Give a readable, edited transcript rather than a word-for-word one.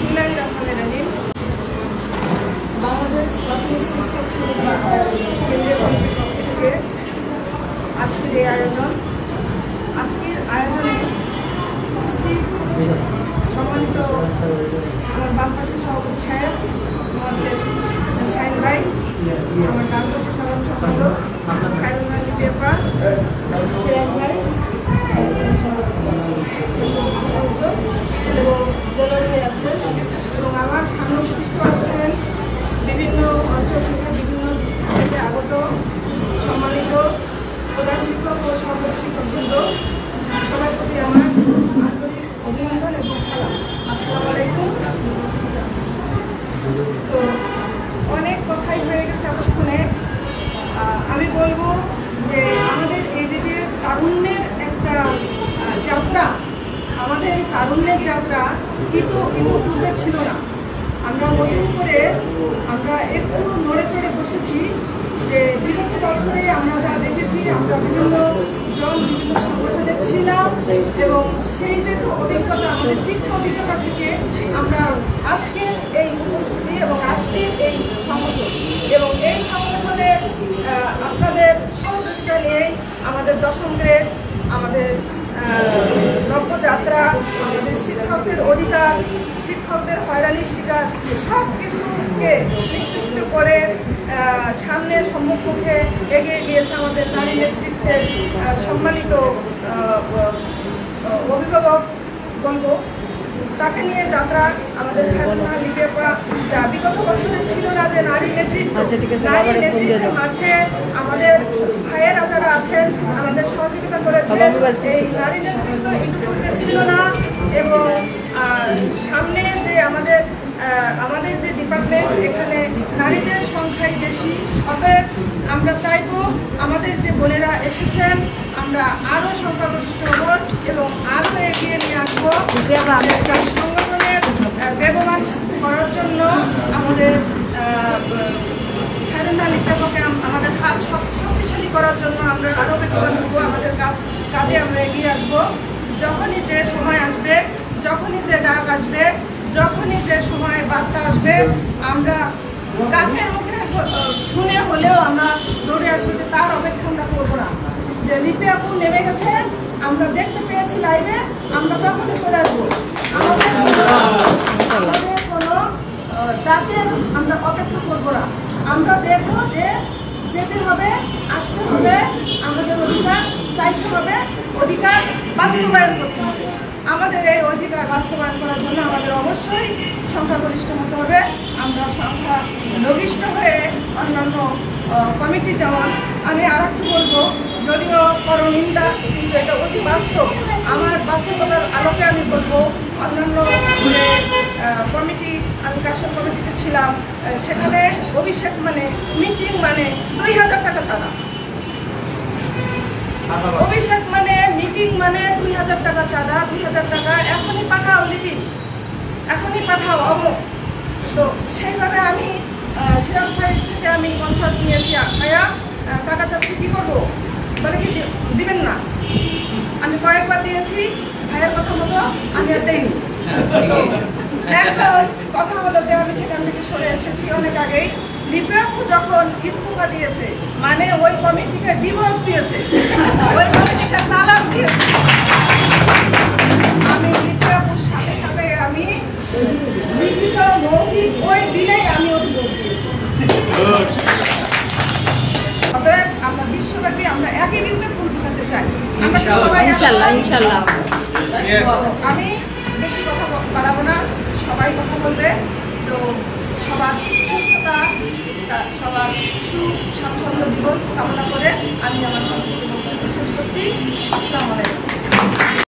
বিসমিল্লাহিররহমানিররহিম। বাংলাদেশ প্রাথমিক শিক্ষক সমিতি কেন্দ্রীয় কমিটির পক্ষ থেকে আজকের এই আয়োজন। আজকের আয়োজনে উপস্থিত সম্মানিত আমার বাম পাশে সভাপতি সাহেব, আমাদের শাহিন ভাই, আমার ডান পাশে সাধারণ সম্পাদক খায়রুল আলী পেপা, সিরাজ ভাই এবং গোলাম ভাই আছেন এবং আমার সামনে উপস্থিত আছেন বিভিন্ন অঞ্চল থেকে, বিভিন্ন ডিস্ট্রিক্ট থেকে আগত সম্মানিত প্রধান শিক্ষক ও সহকারী শিক্ষকবৃন্দ, সবার প্রতি আমার আন্তরিক অভিনন্দন এবং সালাম। আসসালামু আলাইকুম। তো অনেক কথাই হয়ে গেছে এতক্ষণে। আমি বলবো যে আমাদের এই যে তারুণ্যের একটা যাত্রা, আমাদের এই তারুণ্যের যাত্রা ইতিপূর্বে ছিল না। আমরা নতুন করে আমরা একটু নড়ে চড়ে বসেছি যে বিগত বছরে আমরা যা দেখেছি, আমরা বিভিন্ন সংগঠনে ছিলাম এবং সেই যে অভিজ্ঞতা, আমাদের তিক্ত অভিজ্ঞতা থেকে আমরা আজকের এই উপস্থিতি এবং আজকের এই সংগঠন এবং এই সংগঠনের আপনাদের সহযোগিতা নিয়ে আমাদের দশম গ্রেড, আমাদের নব্যযাত্রা, আমাদের শিক্ষকদের অধিকার, শিক্ষকদের হয়রানির শিকার সব কিছুকে নিষ্পেষিত করে সামনের সম্মুখে এগিয়ে গিয়েছে আমাদের নারী নেতৃত্বের সম্মানিত অভিভাবক বলবো, তাকে নিয়ে যাত্রা আমাদের যা বিগত বছরে ছিল না, যে নারী নেতৃত্বের মাঝে আমাদের ভাইয়েরা যারা আছেন আমাদের সহযোগিতা করেছেন, এই নারী নেতৃত্ব ইতিপূর্বে ছিল না। এবং সামনে যে আমাদের যে ডিপার্টমেন্ট, এখানে নারীদের সংখ্যাই বেশি। অতএব আমরা চাইবো আমাদের যে বোনেরা এসেছেন, আমরা আরও সংখ্যাগরিষ্ঠ হব এবং আরও এগিয়ে নিয়ে আসবো সংগঠনের বেগবান করার জন্য। আমাদের খায়রুল আলী পেপাকে আমাদের হাত শক্তিশালী করার জন্য আমরা আরও বেগবান হবো, আমাদের কাজে আমরা এগিয়ে আসবো। যখনই যে সময় আসবে, যখনই যে ডাক আসবে, যখনই যে সময় বার্তা আসবে, আমরা ডাকের মুখে শুনে হলেও আমরা দৌড়ে আসবো, যে তার অপেক্ষা আমরা করবো না। যে লিপি আপু নেমে গেছেন, আমরা দেখতে পেয়েছি লাইভে, আমরা তখনই চলে আসবো। আমাদের কোনো ডাকের আমরা অপেক্ষা করবো না। আমরা দেখবো যে যেতে হবে, আসতে হবে, আমাদের অধিকার চাইতে হবে, অধিকার বাস্তবায়ন করতে হবে। আমাদের এই অধিকার বাস্তবায়ন করার জন্য আমাদের অবশ্যই সংখ্যাগরিষ্ঠ হতে হবে। আমরা সংখ্যা লঘিষ্ঠ হয়ে অন্যান্য কমিটি, যেমন আমি আর একটু বলবো, যদিও পরনিন্দা, কিন্তু এটা অতি বাস্তব। আমার বাস্তবতার আলোকে আমি বলবো, অন্যান্য কমিটি, আমি কাশন কমিটিতে ছিলাম, সেখানে অভিষেক মানে মিটিং মানে 2000 টাকা চাঁদা, অভিষেক মানে মিটিং মানে 2000 টাকা চাঁদা, 2000 টাকা এখনই পাঠাও লিপি, এখনই পাঠাও অমুক। তো সেইভাবে আমি সিরাজ ভাই থেকে আমি কনসাল্ট নিয়েছি, ভাইয়া টাকা চাচ্ছি, কী করবো, বলে কি দিবেন না। আমি কয়েকবার দিয়েছি, ভাইয়ের কথা মতো আমি আর দেইনি। এখন কথা হলো যে আমি সেখান থেকে সরে এসেছি অনেক আগেই। লিপি আপু যখন ইস্তফা দিয়েছে, মানে ওই কমিটিকে ডিভোর্স দিয়েছে, ওই কমিটিকে তালাক দিয়েছে, আমি লিপি আপুর সাথে সাথে আমি লিখিত মৌখিক ওই দিনেই আমি অভিযোগ দিয়েছি। অতএব আমরা বিশ্বব্যাপী আমরা একই বিন্দু ফুল ফুটাতে চাই, আমরা সবাই ইনশাআল্লাহ। আমি বেশি কথা বাড়াবো না, সবাই কথা বলবে। তো সবার সুস্থতা, সবার সুস্বাচ্ছন্দ্য জীবন কামনা করে আমি আমার সংক্ষিপ্ত বক্তব্য শেষ করছি। আসসালামু আলাইকুম।